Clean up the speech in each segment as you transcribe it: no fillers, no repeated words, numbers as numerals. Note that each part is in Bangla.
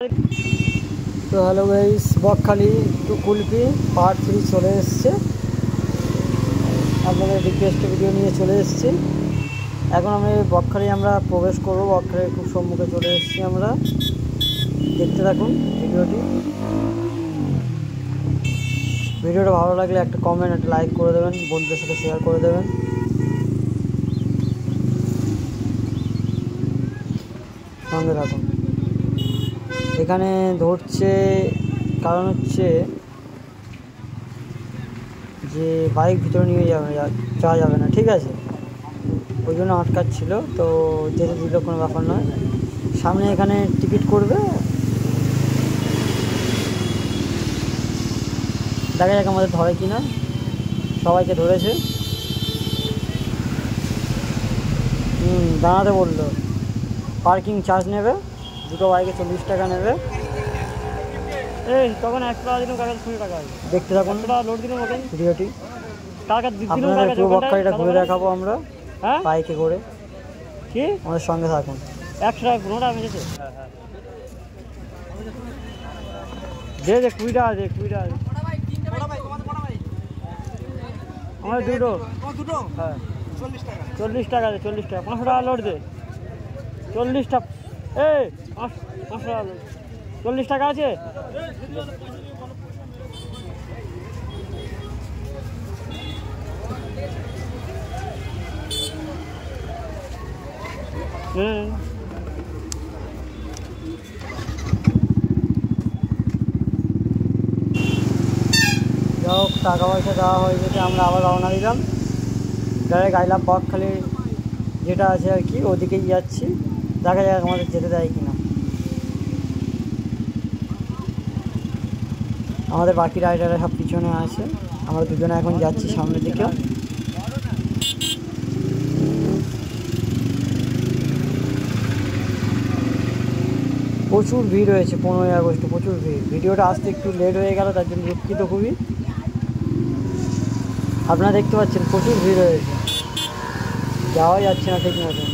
तो hello guys Bakkhali to kulfi part 3 चले एসেছে আপনাদের রিকোয়েস্ট ভিডিও নিয়ে চলে এসেছি। এখন আমি বকখালি আমরা প্রবেশ করব। বকখালির খুব সম্মুখে চলে এসেছি আমরা। দেখতে থাকুন ভিডিওটা ভালো লাগলে একটা কমেন্ট একটা লাইক করে দেবেন, বন্ধুদের সাথে শেয়ার করে দেবেন। সঙ্গে থাকুন। এখানে ধরছে কারণ হচ্ছে যে বাইক ভিতরে নিয়ে যাওয়া যাবে না, ঠিক আছে, ওই জন্য আটকাচ্ছিল। তো যেতে দিল, কোনো ব্যাপার নয়। সামনে এখানে টিকিট করবে, দেখা যাক আমাদের ধরে কিনা। সবাইকে ধরেছে। দাঁড়াতে বললো। পার্কিং চার্জ নেবে, দুটো বাইকে 40 টাকা নেবে। এই তখন 1 টাকা দিন, কাগজ 20 টাকা। দেখতে থাকুন লোড দিন ভিডিওটি। আপনাদের পুরো বকখালিটা ঘুরে দেখাবো আমরা বাইকে করে। কি আমাদের সঙ্গে থাকুন। 100 টাকা 15 টাকা বেঁচেছে। দে 20 টাকা, দে 20 টাকা। আমার দুটো। হ্যাঁ 40 টাকা দে, 40 টাকা। 500 টাকা লোড দে। 40 টাকা। এই 500 টাকা লোড। 40 টাকা আছে। যাই হোক, টাকা পয়সা দেওয়া হয়ে যেতে আমরা আবার রওনা দিলাম। ডাইরেক্ট আইলাম বকখালি যেটা আছে আর কি, ওদিকেই যাচ্ছি। দেখা যাক আমাদের যেতে দেয় কিনা। আমাদের বাকি রাইডাররা সব পিছনে আছে, আমরা দুজনে এখন যাচ্ছি সামনের দিকে। প্রচুর ভিড় হয়েছে 15ই আগস্টে, প্রচুর ভিড়। ভিডিওটা আসতে একটু লেট হয়ে গেল, তার জন্য দুঃখিত খুবই। আপনারা দেখতে পাচ্ছেন প্রচুর ভিড় হয়েছে, যাওয়া যাচ্ছে না ঠিক মতন।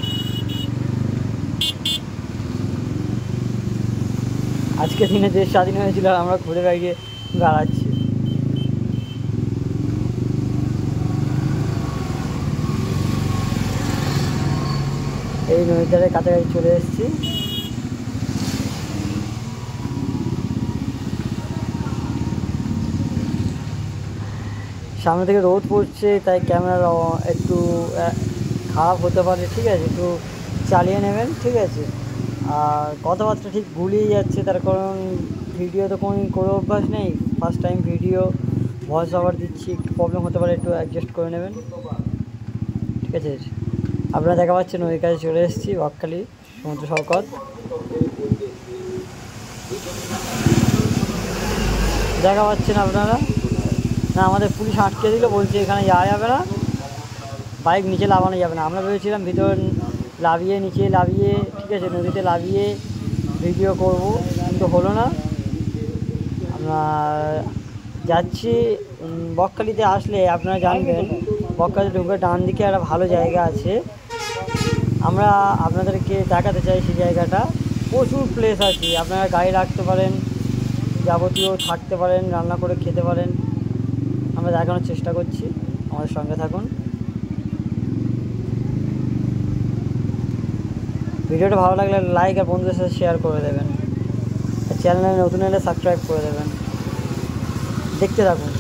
আজকে দিনে দেশ স্বাধীন হয়েছিল আর আমরা ঘুরে বেড়িয়ে বেড়াচ্ছি। এই নদীটার কাছাকাছি চলে এসেছি। সামনে থেকে রোদ পড়ছে, তাই ক্যামেরা একটু খারাপ হতে পারে, ঠিক আছে, একটু চালিয়ে নেবেন, ঠিক আছে। আর কথাবার্তা ঠিক ভুলিয়ে যাচ্ছে, তার কারণ ভিডিও তো কোনো অভ্যাস নেই, first time video, voice over দিচ্ছি, একটু প্রবলেম হতে পারে, একটু অ্যাডজাস্ট করে নেবেন, ঠিক আছে। আপনারা দেখা পাচ্ছেন ওই কাছে চলে এসেছি, বকখালি সমুদ্র সৈকত। দেখা পাচ্ছেন আপনারা। না, আমাদের পুলিশ আটকে দিল, বলছে এখানে যাওয়া যাবে না, বাইক নিচে লাগানো যাবে না। আমরা ভেবেছিলাম ভিতর লাভিয়ে, নিচে লাভিয়ে, ঠিক আছে, নদীতে লাভিয়ে ভিডিও করব, কিন্তু হলো না। আমরা যাচ্ছি বকখালিতে। আসলে আপনারা জানবেন, বকখালিতে ঢুকে ডান দিকে একটা ভালো জায়গা আছে, আমরা আপনাদেরকে দেখাতে চাই। সেই জায়গাটা প্রচুর প্লেস আছে, আপনারা গাড়ি রাখতে পারেন, যাবতীয় থাকতে পারেন, রান্না করে খেতে পারেন। আমরা দেখানোর চেষ্টা করছি, আমাদের সঙ্গে থাকুন। ভিডিওটা ভালো লাগলে লাইক আর বন্ধুদের সাথে শেয়ার করে দেবেন, আর চ্যানেলে নতুন এলে সাবস্ক্রাইব করে দেবেন। দেখতে থাকুন।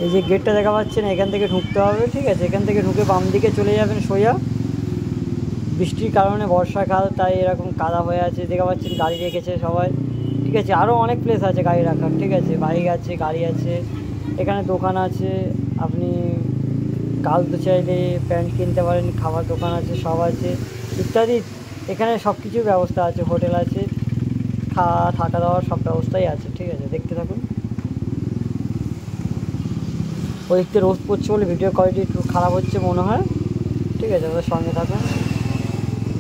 এই যে গেটটা দেখা পাচ্ছেন, এখান থেকে ঢুকতে হবে, ঠিক আছে। এখান থেকে ঢুকে বাম দিকে চলে যাবেন সোজা। বৃষ্টির কারণে বর্ষাকাল, তাই এরকম কাদা হয়ে আছে। দেখা পাচ্ছেন গাড়ি রেখেছে সবাই, ঠিক আছে। আরও অনেক প্লেস আছে গাড়ি রাখার, ঠিক আছে। বাইক আছে, গাড়ি আছে, এখানে দোকান আছে। আপনি কালতে চাইলে প্যান্ট কিনতে পারেন, খাবার দোকান আছে, সব আছে ইত্যাদি। এখানে সব কিছুর ব্যবস্থা আছে, হোটেল আছে, থাকা দাওয়ার সব ব্যবস্থাই আছে, ঠিক আছে। দেখতে থাকুন। ওদিকতে রোদ পড়ছে বলে ভিডিও কোয়ালিটি একটু খারাপ হচ্ছে মনে হয়, ঠিক আছে। ওদের সঙ্গে থাকুন।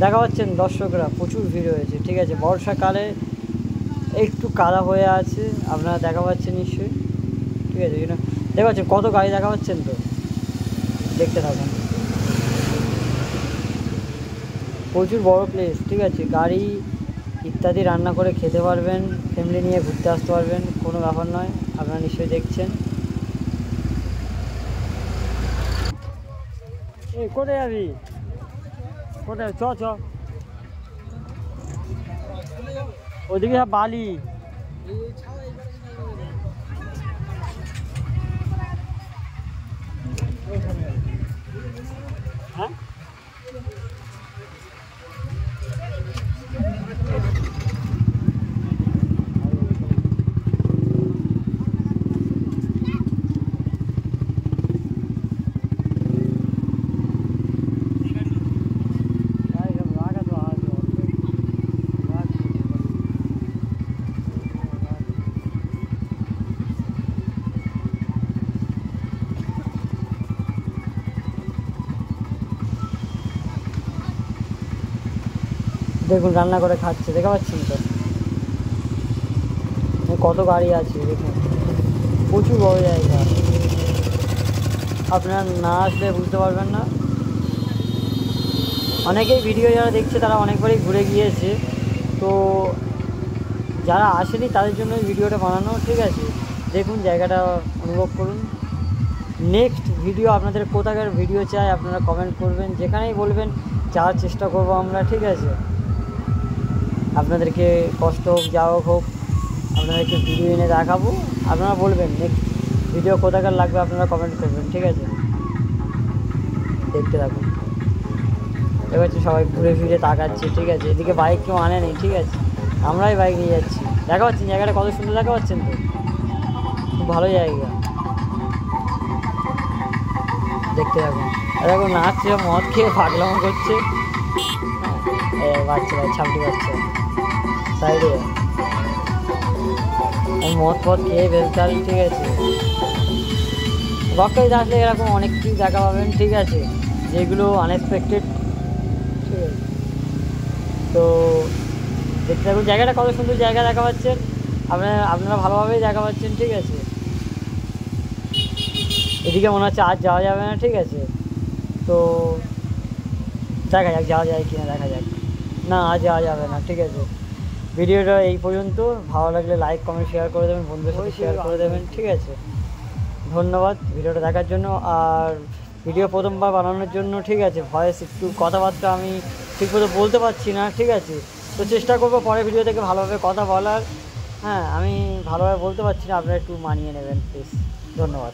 দেখা পাচ্ছেন দর্শকরা প্রচুর ভিড় হয়েছে, ঠিক আছে। বর্ষাকালে একটু কাদা হয়ে আছে, আপনারা দেখা পাচ্ছেন নিশ্চয়ই, ঠিক আছে। দেখা পাচ্ছেন কত গাড়ি দেখা পাচ্ছেন তো, দেখতে থাকুন। প্রচুর বড় প্লেস, ঠিক আছে। গাড়ি ইত্যাদি রান্না করে খেতে পারবেন, ফ্যামিলি নিয়ে ঘুরতে আসতে পারবেন, কোনো ব্যাপার নয়। আপনারা নিশ্চয়ই দেখছেন। এই কোথায় যাবি, কোথায়? চ ওদিকে সব বালি। হ্যাঁ, দেখুন রান্না করে খাচ্ছে, দেখা পাচ্ছেন তো কত গাড়ি আছে। দেখুন প্রচুর বড় জায়গা, আপনারা না আসলে বুঝতে পারবেন না। অনেকেই ভিডিও যারা দেখছে তারা অনেকবারই ঘুরে গিয়েছে, তো যারা আসেনি তাদের জন্য ভিডিওটা বানানো, ঠিক আছে। দেখুন জায়গাটা অনুভব করুন। নেক্সট ভিডিও আপনাদের কোথাকার ভিডিও চাই আপনারা কমেন্ট করবেন, যেখানেই বলবেন যাওয়ার চেষ্টা করব আমরা, ঠিক আছে। আপনাদেরকে কষ্ট হোক যা হোক আপনাদেরকে ভিডিও এনে দেখাবো। আপনারা বলবেন নেক্সট ভিডিও কোথাকার লাগবে, আপনারা কমেন্ট করবেন, ঠিক আছে। দেখতে থাকুন। এবার সবাই ঘুরে ফিরে তাকাচ্ছে, ঠিক আছে। এদিকে বাইক কেউ আনে নেই, ঠিক আছে, আমরাই বাইক নিয়ে যাচ্ছি। দেখা পাচ্ছেন জায়গাটা কত সুন্দর, দেখা পাচ্ছেন তো, খুব ভালো জায়গা। দেখতে থাকুন। দেখো নাচছে, মদ খেয়ে পাগলামো করছে, বাচ্চারা ছাপটি বাচ্চা সাইডে মদ ফদ খেয়ে বেলচাল, ঠিক আছে। বকখালিতে আসলে এরকম অনেক কিছু দেখা পাবেন, ঠিক আছে, যেগুলো আনএক্সপেক্টেড, ঠিক আছে। তো দেখতে থাকুন জায়গাটা কত সুন্দর জায়গা দেখা পাচ্ছেন, আপনারা ভালোভাবেই দেখা পাচ্ছেন, ঠিক আছে। এদিকে মনে হচ্ছে আজ যাওয়া যাবে না, ঠিক আছে। তো দেখা যাক যাওয়া যায় কিনা, দেখা যাক। না, আজ যাওয়া যাবে না, ঠিক আছে। ভিডিওটা এই পর্যন্ত। ভালো লাগলে লাইক কমেন্ট শেয়ার করে দেবেন, বন্ধুদের সাথে শেয়ার করে দেবেন, ঠিক আছে। ধন্যবাদ ভিডিওটা দেখার জন্য। আর ভিডিও প্রথমবার বানানোর জন্য, ঠিক আছে, ভয়েস একটু কথাবার্তা আমি ঠিকমতো বলতে পারছি না, ঠিক আছে। তো চেষ্টা করবো পরে ভিডিও থেকে ভালোভাবে কথা বলার। হ্যাঁ, আমি ভালোভাবে বলতে পারছি না, আপনারা একটু মানিয়ে নেবেন প্লিজ। ধন্যবাদ।